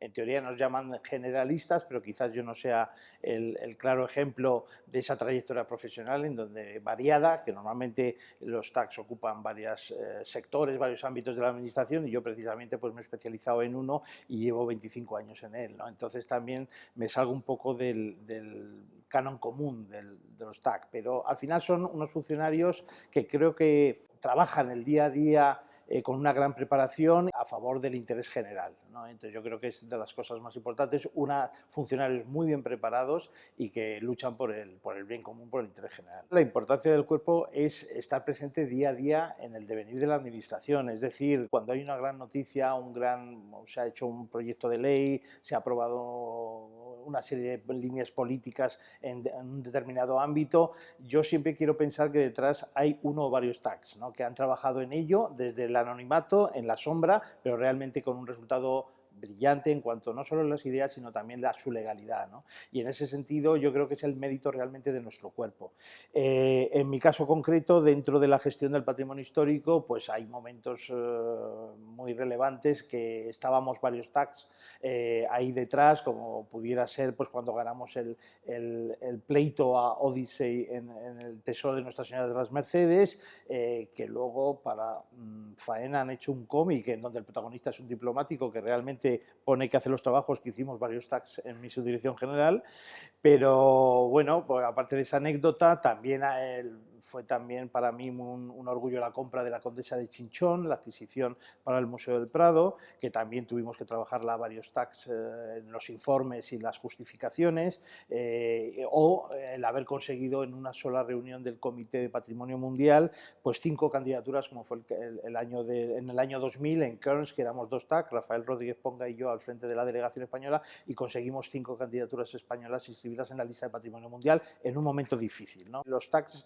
en teoría nos llaman generalistas, pero quizás yo no sea el claro ejemplo de esa trayectoria profesional en donde variada, que normalmente los TACs ocupan varios sectores, varios ámbitos de la administración, y yo precisamente pues me he especializado en uno y llevo 25 años en él, ¿no? Entonces también me salgo un poco del canon común de los TAC, pero al final son unos funcionarios que creo que trabajan el día a día con una gran preparación a favor del interés general, ¿no? Entonces yo creo que es de las cosas más importantes, funcionarios muy bien preparados y que luchan por el bien común, por el interés general. La importancia del cuerpo es estar presente día a día en el devenir de la administración, es decir, cuando hay una gran noticia, se ha hecho un proyecto de ley, se ha aprobado una serie de líneas políticas en un determinado ámbito, yo siempre quiero pensar que detrás hay uno o varios TACs, ¿no?, que han trabajado en ello desde el anonimato, en la sombra, pero realmente con un resultado brillante en cuanto no solo a las ideas, sino también a su legalidad, ¿no? Y en ese sentido yo creo que es el mérito realmente de nuestro cuerpo. En mi caso concreto, dentro de la gestión del patrimonio histórico, pues hay momentos muy relevantes que estábamos varios TACs ahí detrás, como pudiera ser pues cuando ganamos el pleito a Odyssey en el Tesoro de Nuestra Señora de las Mercedes, que luego para faena han hecho un cómic en donde el protagonista es un diplomático que realmente pone que hace los trabajos, que hicimos varios TACs en mi subdirección general, pero bueno, pues aparte de esa anécdota, también fue también para mí un orgullo la compra de la Condesa de Chinchón, la adquisición para el Museo del Prado, que también tuvimos que trabajarla varios TACs en los informes y las justificaciones, o el haber conseguido en una sola reunión del Comité de Patrimonio Mundial, pues 5 candidaturas, como fue en el año 2000 en Cairns, que éramos 2 TAC, Rafael Rodríguez Ponga y yo al frente de la delegación española, y conseguimos 5 candidaturas españolas inscribidas en la lista de Patrimonio Mundial en un momento difícil, ¿no? Los TACs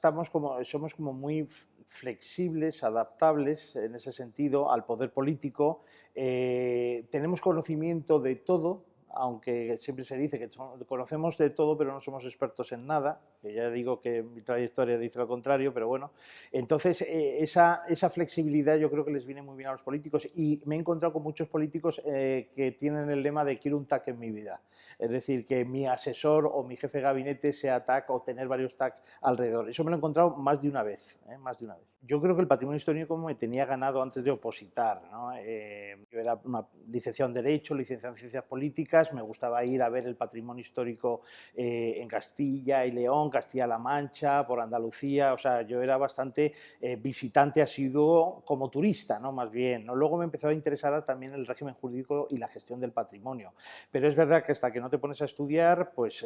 somos como muy flexibles, adaptables en ese sentido al poder político, tenemos conocimiento de todo, aunque siempre se dice que conocemos de todo pero no somos expertos en nada, que ya digo que mi trayectoria dice lo contrario, pero bueno, entonces esa flexibilidad yo creo que les viene muy bien a los políticos, y me he encontrado con muchos políticos que tienen el lema de quiero un TAC en mi vida, es decir, que mi asesor o mi jefe de gabinete sea TAC o tener varios TAC alrededor. Eso me lo he encontrado más de una vez, más de una vez. Yo creo que el patrimonio histórico me tenía ganado antes de opositar, ¿no? Yo era una licenciado en Derecho, licenciado en Ciencias Políticas, me gustaba ir a ver el patrimonio histórico en Castilla y León, Castilla-La Mancha, por Andalucía, o sea, yo era bastante visitante asiduo como turista, ¿no?, más bien, ¿no? Luego me empezó a interesar también el régimen jurídico y la gestión del patrimonio, pero es verdad que hasta que no te pones a estudiar, pues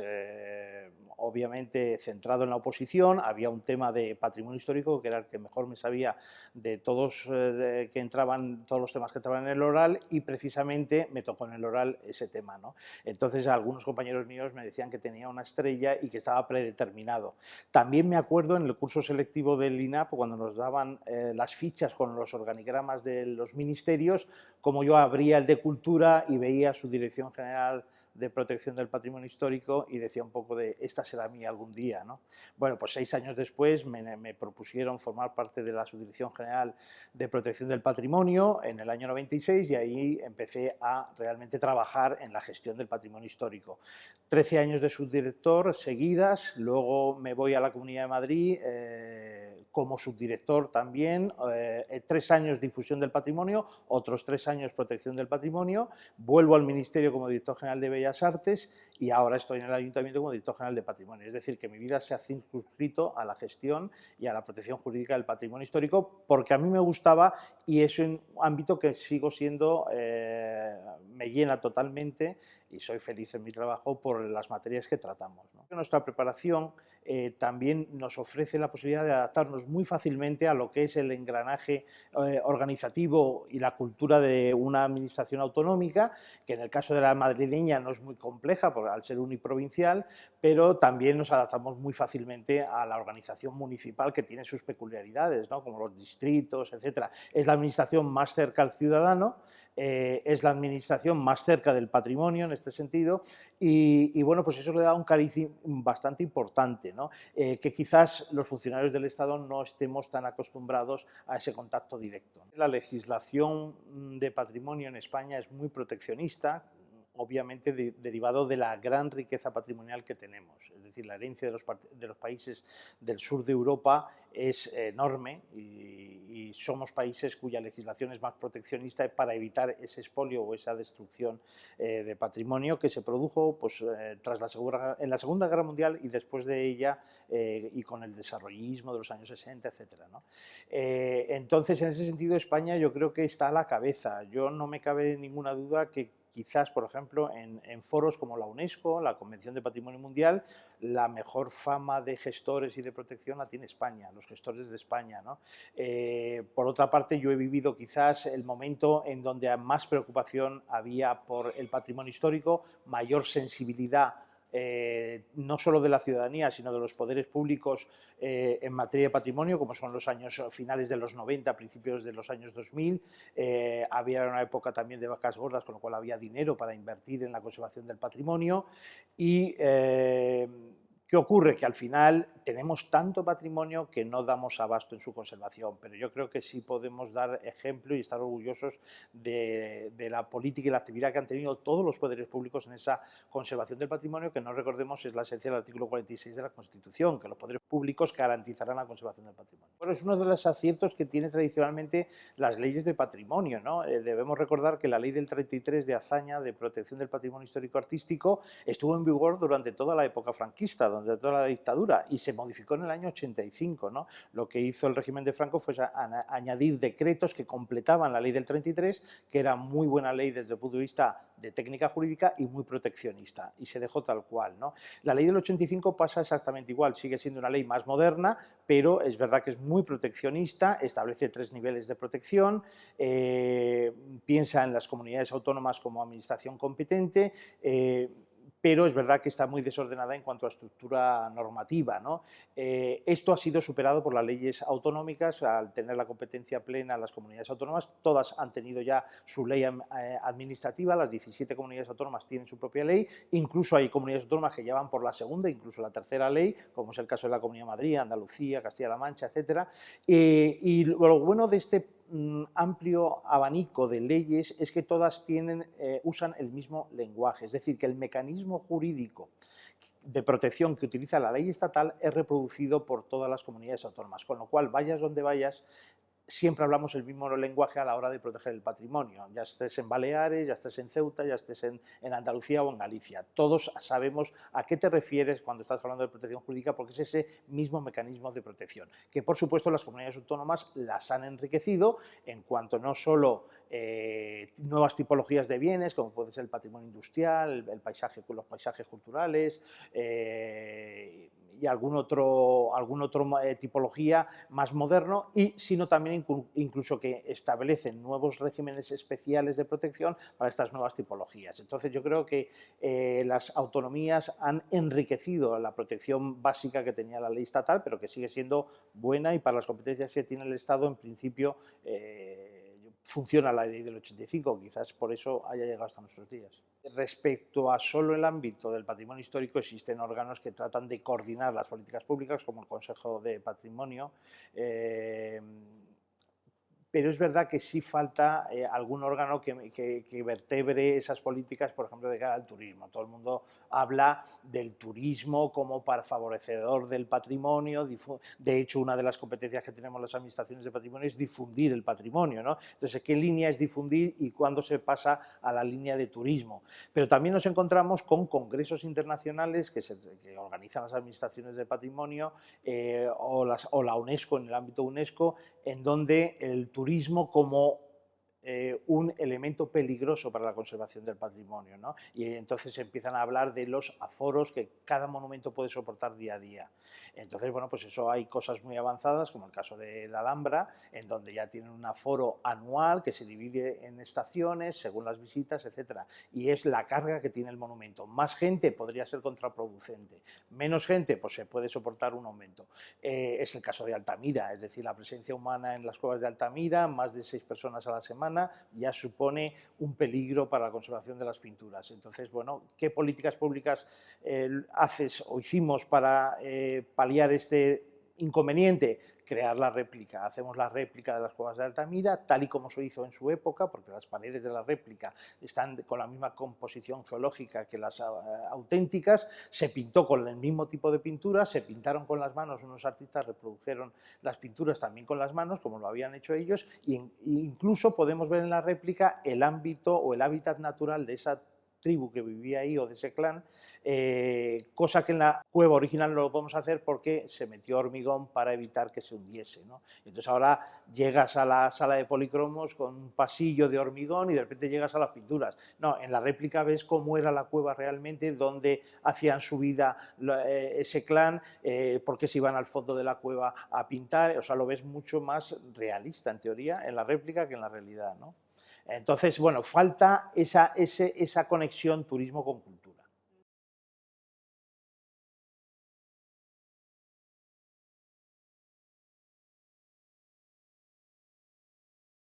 obviamente centrado en la oposición, había un tema de patrimonio histórico que era el que mejor me sabía de todos todos los temas que entraban en el oral, y precisamente me tocó en el oral ese tema, ¿no? Entonces algunos compañeros míos me decían que tenía una estrella y que estaba predeterminado. También me acuerdo en el curso selectivo del INAP, cuando nos daban las fichas con los organigramas de los ministerios, como yo abría el de Cultura y veía su Dirección General de Protección del Patrimonio Histórico y decía un poco de esta será mía algún día, ¿no? Bueno, pues 6 años después me propusieron formar parte de la Subdirección General de Protección del Patrimonio en el año 96, y ahí empecé a realmente trabajar en la gestión del patrimonio histórico. 13 años de subdirector seguidas, luego me voy a la Comunidad de Madrid como subdirector también, 3 años difusión del patrimonio, otros 3 años protección del patrimonio, vuelvo al Ministerio como director general de Bellas Artes y ahora estoy en el Ayuntamiento como director general de Patrimonio. Es decir, que mi vida se ha circunscrito a la gestión y a la protección jurídica del patrimonio histórico porque a mí me gustaba, y es un ámbito que sigo siendo, me llena totalmente y soy feliz en mi trabajo por las materias que tratamos, ¿no? Nuestra preparación también nos ofrece la posibilidad de adaptarnos muy fácilmente a lo que es el engranaje organizativo y la cultura de una administración autonómica, que en el caso de la madrileña no es muy compleja al ser uniprovincial, pero también nos adaptamos muy fácilmente a la organización municipal, que tiene sus peculiaridades, ¿no?, como los distritos, etc. Es la administración más cerca al ciudadano, es la administración más cerca del patrimonio en este sentido, y bueno, pues eso le da un cariz bastante importante, ¿no? Que quizás los funcionarios del Estado no estemos tan acostumbrados a ese contacto directo. La legislación de patrimonio en España es muy proteccionista, obviamente derivado de la gran riqueza patrimonial que tenemos. Es decir, la herencia de los países del sur de Europa es enorme y somos países cuya legislación es más proteccionista para evitar ese expolio o esa destrucción de patrimonio que se produjo pues, en la Segunda Guerra Mundial y después de ella y con el desarrollismo de los años 60, etcétera, ¿no? Entonces, en ese sentido, España yo creo que está a la cabeza. Yo no me cabe ninguna duda que quizás, por ejemplo, en foros como la UNESCO, la Convención de Patrimonio Mundial, la mejor fama de gestores y de protección la tiene España, los gestores de España, ¿no? Por otra parte, yo he vivido quizás el momento en donde más preocupación había por el patrimonio histórico, mayor sensibilidad no solo de la ciudadanía, sino de los poderes públicos en materia de patrimonio, como son los años finales de los 90, principios de los años 2000. Había una época también de vacas gordas, con lo cual había dinero para invertir en la conservación del patrimonio. Y ¿qué ocurre? Que al final tenemos tanto patrimonio que no damos abasto en su conservación, pero yo creo que sí podemos dar ejemplo y estar orgullosos de la política y la actividad que han tenido todos los poderes públicos en esa conservación del patrimonio, que no recordemos es la esencia del artículo 46 de la Constitución, que los poderes públicos garantizarán la conservación del patrimonio. Bueno, es uno de los aciertos que tienen tradicionalmente las leyes de patrimonio, ¿no? Debemos recordar que la ley del 33 de Azaña de protección del patrimonio histórico-artístico estuvo en vigor durante toda la época franquista, durante toda la dictadura, y se modificó en el año 85, ¿no? Lo que hizo el régimen de Franco fue añadir decretos que completaban la ley del 33, que era muy buena ley desde el punto de vista de técnica jurídica y muy proteccionista, y se dejó tal cual, ¿no? La ley del 85 pasa exactamente igual, sigue siendo una ley más moderna, pero es verdad que es muy proteccionista, establece 3 niveles de protección, piensa en las comunidades autónomas como administración competente, pero es verdad que está muy desordenada en cuanto a estructura normativa, ¿no? Esto ha sido superado por las leyes autonómicas, al tener la competencia plena las comunidades autónomas, todas han tenido ya su ley administrativa, las 17 comunidades autónomas tienen su propia ley, incluso hay comunidades autónomas que ya van por la segunda, incluso la tercera ley, como es el caso de la Comunidad de Madrid, Andalucía, Castilla-La Mancha, etcétera. Y lo bueno de este amplio abanico de leyes es que todas usan el mismo lenguaje, es decir, que el mecanismo jurídico de protección que utiliza la ley estatal es reproducido por todas las comunidades autónomas, con lo cual, vayas donde vayas, siempre hablamos el mismo lenguaje a la hora de proteger el patrimonio, ya estés en Baleares, ya estés en Ceuta, ya estés en Andalucía o en Galicia. Todos sabemos a qué te refieres cuando estás hablando de protección jurídica, porque es ese mismo mecanismo de protección, que por supuesto las comunidades autónomas las han enriquecido en cuanto no solo nuevas tipologías de bienes, como puede ser el patrimonio industrial, el paisaje, los paisajes culturales, y alguna otra tipología más moderno, sino también incluso que establecen nuevos regímenes especiales de protección para estas nuevas tipologías. Entonces yo creo que las autonomías han enriquecido la protección básica que tenía la ley estatal, pero que sigue siendo buena, y para las competencias que tiene el Estado, en principio, funciona la ley del 85, quizás por eso haya llegado hasta nuestros días. Respecto a solo el ámbito del patrimonio histórico, existen órganos que tratan de coordinar las políticas públicas, como el Consejo de Patrimonio, pero es verdad que sí falta algún órgano que vertebre esas políticas, por ejemplo, de cara al turismo. Todo el mundo habla del turismo como para favorecedor del patrimonio. De hecho, una de las competencias que tenemos las administraciones de patrimonio es difundir el patrimonio, ¿no? Entonces, ¿qué línea es difundir y cuándo se pasa a la línea de turismo? Pero también nos encontramos con congresos internacionales que organizan las administraciones de patrimonio o la UNESCO, en el ámbito UNESCO, en donde el turismo como un elemento peligroso para la conservación del patrimonio, ¿no? Y entonces empiezan a hablar de los aforos que cada monumento puede soportar día a día. Entonces, bueno, pues eso, hay cosas muy avanzadas, como el caso de la Alhambra, en donde ya tienen un aforo anual que se divide en estaciones según las visitas, etcétera. Y es la carga que tiene el monumento. Más gente podría ser contraproducente, menos gente, pues se puede soportar un aumento. Es el caso de Altamira, es decir, la presencia humana en las cuevas de Altamira, más de 6 personas a la semana, ya supone un peligro para la conservación de las pinturas. Entonces, bueno, ¿qué políticas públicas haces o hicimos para paliar este Inconveniente, crear la réplica. Hacemos la réplica de las cuevas de Altamira, tal y como se hizo en su época, porque las paredes de la réplica están con la misma composición geológica que las auténticas, se pintó con el mismo tipo de pintura, se pintaron con las manos, unos artistas reprodujeron las pinturas también con las manos, como lo habían hecho ellos, e incluso podemos ver en la réplica el ámbito o el hábitat natural de esa tribu que vivía ahí o de ese clan, cosa que en la cueva original no lo podemos hacer porque se metió hormigón para evitar que se hundiese, ¿no? Entonces ahora llegas a la sala de policromos con un pasillo de hormigón y de repente llegas a las pinturas. No, en la réplica ves cómo era la cueva realmente, dónde hacían su vida ese clan, por qué se iban al fondo de la cueva a pintar, o sea, lo ves mucho más realista en teoría en la réplica que en la realidad, ¿no? Entonces, bueno, falta esa conexión turismo con cultura.